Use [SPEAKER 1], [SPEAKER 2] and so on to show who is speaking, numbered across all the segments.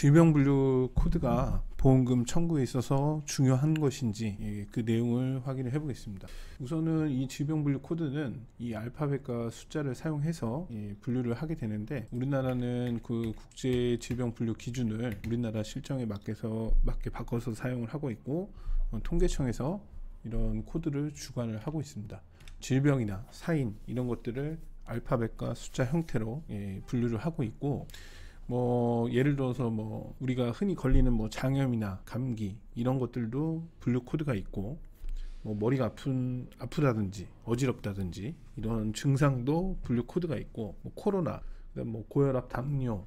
[SPEAKER 1] 질병분류 코드가 보험금 청구에 있어서 중요한 것인지 그 내용을 확인을 해 보겠습니다. 우선은 이 질병분류 코드는 이 알파벳과 숫자를 사용해서 분류를 하게 되는데, 우리나라는 그 국제 질병분류 기준을 우리나라 실정에 맞게 바꿔서 사용을 하고 있고, 통계청에서 이런 코드를 주관을 하고 있습니다. 질병이나 사인 이런 것들을 알파벳과 숫자 형태로 분류를 하고 있고, 예를 들어서 우리가 흔히 걸리는 장염이나 감기 이런 것들도 분류 코드가 있고, 머리가 아프다든지 어지럽다든지 이런 증상도 분류 코드가 있고, 코로나, 고혈압, 당뇨,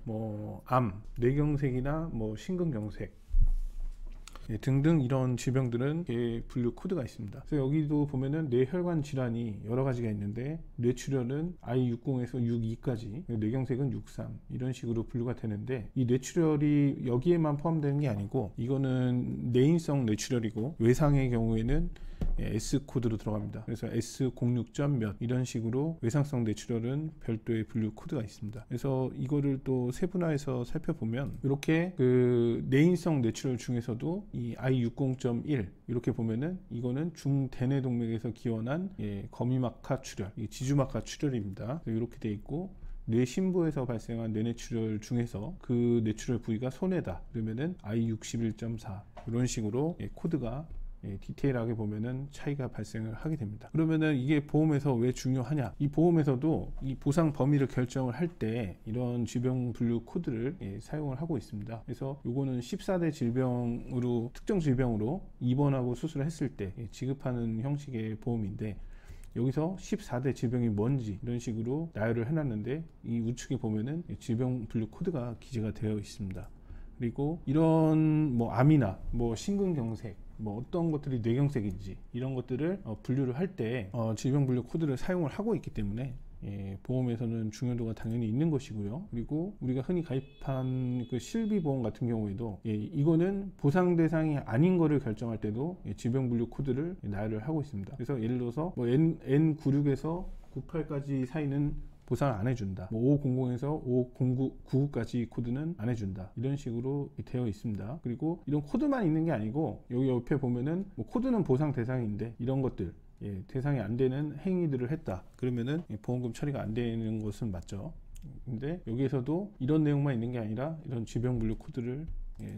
[SPEAKER 1] 암, 뇌경색이나 심근경색 등등 이런 질병들은 분류 코드가 있습니다. 그래서 여기도 보면은 뇌혈관 질환이 여러 가지가 있는데, 뇌출혈은 I60에서 62까지, 뇌경색은 63 이런 식으로 분류가 되는데, 이 뇌출혈이 여기에만 포함되는 게 아니고, 이거는 내인성 뇌출혈이고, 외상의 경우에는 S 코드로 들어갑니다. 그래서 S06. 몇 이런 식으로 외상성 뇌출혈은 별도의 분류 코드가 있습니다. 그래서 이거를 또 세분화해서 살펴보면, 이렇게 그 내인성 뇌출혈 중에서도 이 I60.1 이렇게 보면은 이거는 중대뇌동맥에서 기원한 거미막하 출혈, 지주막하 출혈입니다. 이렇게 돼 있고, 뇌신부에서 발생한 뇌내출혈 중에서 그 뇌출혈 부위가 손해다 그러면은 I61.4 이런 식으로 코드가 디테일하게 보면은 차이가 발생을 하게 됩니다. 그러면은 이게 보험에서 왜 중요하냐? 이 보험에서도 이 보상 범위를 결정을 할 때 이런 질병 분류 코드를 사용을 하고 있습니다. 그래서 요거는 14대 질병으로, 특정 질병으로 입원하고 수술을 했을 때 지급하는 형식의 보험인데, 여기서 14대 질병이 뭔지 이런 식으로 나열을 해놨는데, 이 우측에 보면은 질병 분류 코드가 기재가 되어 있습니다. 그리고 이런 암이나 심근경색, 어떤 것들이 뇌경색인지 이런 것들을 분류를 할 때 질병분류 코드를 사용을 하고 있기 때문에 보험에서는 중요도가 당연히 있는 것이고요. 그리고 우리가 흔히 가입한 그 실비보험 같은 경우에도 이거는 보상 대상이 아닌 거를 결정할 때도 질병분류 코드를 나열을 하고 있습니다. 그래서 예를 들어서 N96에서 98까지 사이는 보상 안 해준다, 5500에서 5599까지 코드는 안 해준다, 이런 식으로 되어 있습니다. 그리고 이런 코드만 있는 게 아니고, 여기 옆에 보면은 코드는 보상 대상인데 이런 것들 대상이 안 되는 행위들을 했다 그러면은 보험금 처리가 안 되는 것은 맞죠. 근데 여기에서도 이런 내용만 있는 게 아니라 이런 질병분류 코드를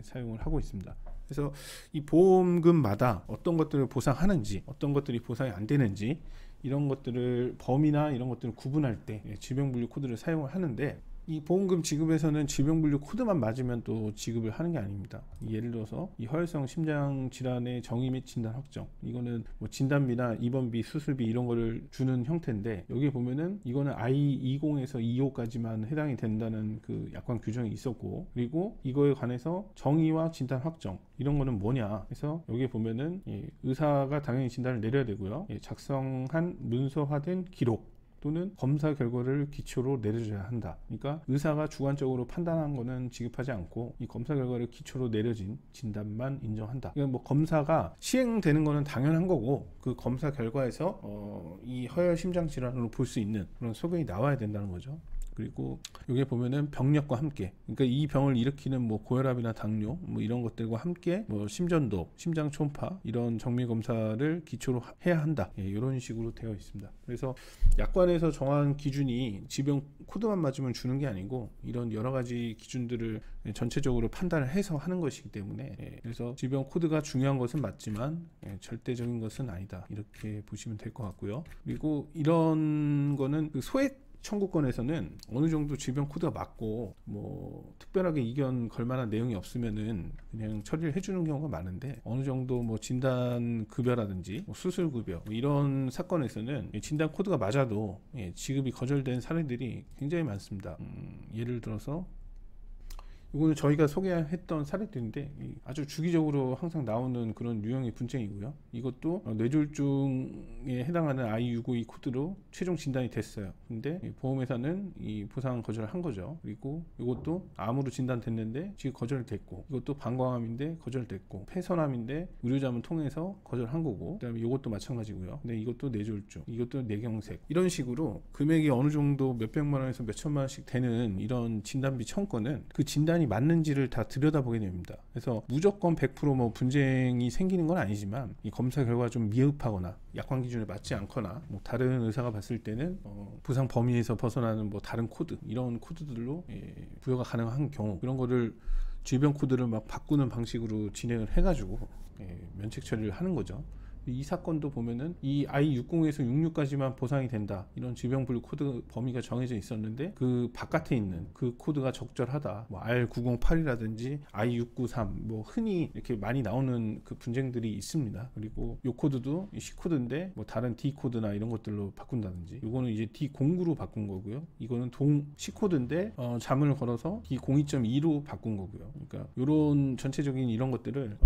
[SPEAKER 1] 사용을 하고 있습니다. 그래서 이 보험금마다 어떤 것들을 보상하는지, 어떤 것들이 보상이 안 되는지, 이런 것들을 범위나 이런 것들을 구분할 때 질병분류 코드를 사용을 하는데, 이 보험금 지급에서는 질병분류 코드만 맞으면 또 지급을 하는 게 아닙니다. 예를 들어서 이 허혈성 심장 질환의 정의 및 진단 확정, 이거는 진단비나 입원비, 수술비 이런 거를 주는 형태인데, 여기 보면은 이거는 I20에서 25까지만 해당이 된다는 그 약관 규정이 있었고, 그리고 이거에 관해서 정의와 진단 확정 이런 거는 뭐냐 해서, 여기 보면은 의사가 당연히 진단을 내려야 되고요, 작성한 문서화된 기록 또는 검사 결과를 기초로 내려줘야 한다. 그러니까 의사가 주관적으로 판단한 거는 지급하지 않고, 이 검사 결과를 기초로 내려진 진단만 인정한다. 그러니까 검사가 시행되는 거는 당연한 거고, 그 검사 결과에서 이 허혈 심장 질환으로 볼 수 있는 그런 소견이 나와야 된다는 거죠. 그리고 여기 보면은 병력과 함께, 그러니까 이 병을 일으키는 고혈압이나 당뇨 이런 것들과 함께 심전도, 심장 초음파 이런 정밀 검사를 기초로 해야 한다, 이런 식으로 되어 있습니다. 그래서 약관에서 정한 기준이 질병 코드만 맞으면 주는 게 아니고, 이런 여러 가지 기준들을 전체적으로 판단을 해서 하는 것이기 때문에, 그래서 질병 코드가 중요한 것은 맞지만 절대적인 것은 아니다, 이렇게 보시면 될 것 같고요. 그리고 이런 거는 그 소액 청구권에서는 어느 정도 질병 코드가 맞고 특별하게 이견 걸 만한 내용이 없으면은 그냥 처리를 해주는 경우가 많은데, 어느 정도 진단 급여라든지 수술 급여 이런 사건에서는 진단 코드가 맞아도 지급이 거절된 사례들이 굉장히 많습니다. 예를 들어서 이거는 저희가 소개했던 사례들인데, 아주 주기적으로 항상 나오는 그런 유형의 분쟁이고요. 이것도 뇌졸중에 해당하는 I652 코드로 최종 진단이 됐어요. 근데 보험회사는 이 보상 거절을 한 거죠. 그리고 이것도 암으로 진단됐는데 지금 거절됐고, 이것도 방광암인데 거절됐고, 폐선암인데 의료자문 통해서 거절한 거고, 그다음에 이것도 마찬가지고요. 근데 이것도 뇌졸중, 이것도 뇌경색, 이런 식으로 금액이 어느 정도 몇백만 원에서 몇천만 원씩 되는 이런 진단비 청구는 그 진단 진단이 맞는지를 다 들여다보게 됩니다. 그래서 무조건 100% 분쟁이 생기는 건 아니지만 이 검사 결과가 좀 미흡하거나 약관 기준에 맞지 않거나 다른 의사가 봤을 때는 보상 범위에서 벗어나는 다른 코드, 이런 코드들로 부여가 가능한 경우, 그런 거를 질병 코드를 막 바꾸는 방식으로 진행을 해가지고 면책 처리를 하는 거죠. 이 사건도 보면은 이 I60에서 66까지만 보상이 된다, 이런 질병분류 코드 범위가 정해져 있었는데 그 바깥에 있는 그 코드가 적절하다, R908이라든지 I693, 흔히 이렇게 많이 나오는 그 분쟁들이 있습니다. 그리고 이 코드도 C 코드인데 다른 D 코드나 이런 것들로 바꾼다든지, 이거는 이제 D09로 바꾼 거고요. 이거는 C 코드인데 자문을 걸어서 D02.2로 바꾼 거고요. 그러니까 이런 전체적인 이런 것들을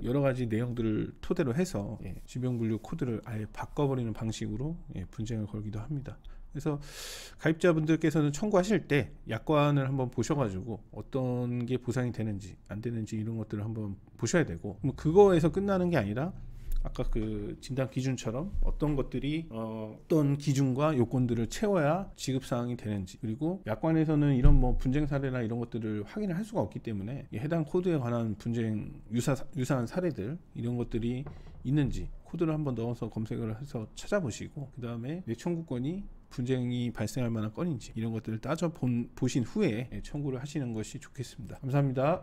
[SPEAKER 1] 여러 가지 내용들을 토대로 해서 질병분류 코드를 아예 바꿔버리는 방식으로 분쟁을 걸기도 합니다. 그래서 가입자분들께서는 청구하실 때 약관을 한번 보셔가지고 어떤 게 보상이 되는지 안 되는지 이런 것들을 한번 보셔야 되고, 그거에서 끝나는 게 아니라 아까 그 진단 기준처럼 어떤 것들이 어떤 기준과 요건들을 채워야 지급사항이 되는지, 그리고 약관에서는 이런 분쟁 사례나 이런 것들을 확인을 할 수가 없기 때문에 해당 코드에 관한 분쟁 유사한 사례들, 이런 것들이 있는지 코드를 한번 넣어서 검색을 해서 찾아보시고, 그 다음에 내 청구권이 분쟁이 발생할 만한 건인지 이런 것들을 따져 보신 후에 청구를 하시는 것이 좋겠습니다. 감사합니다.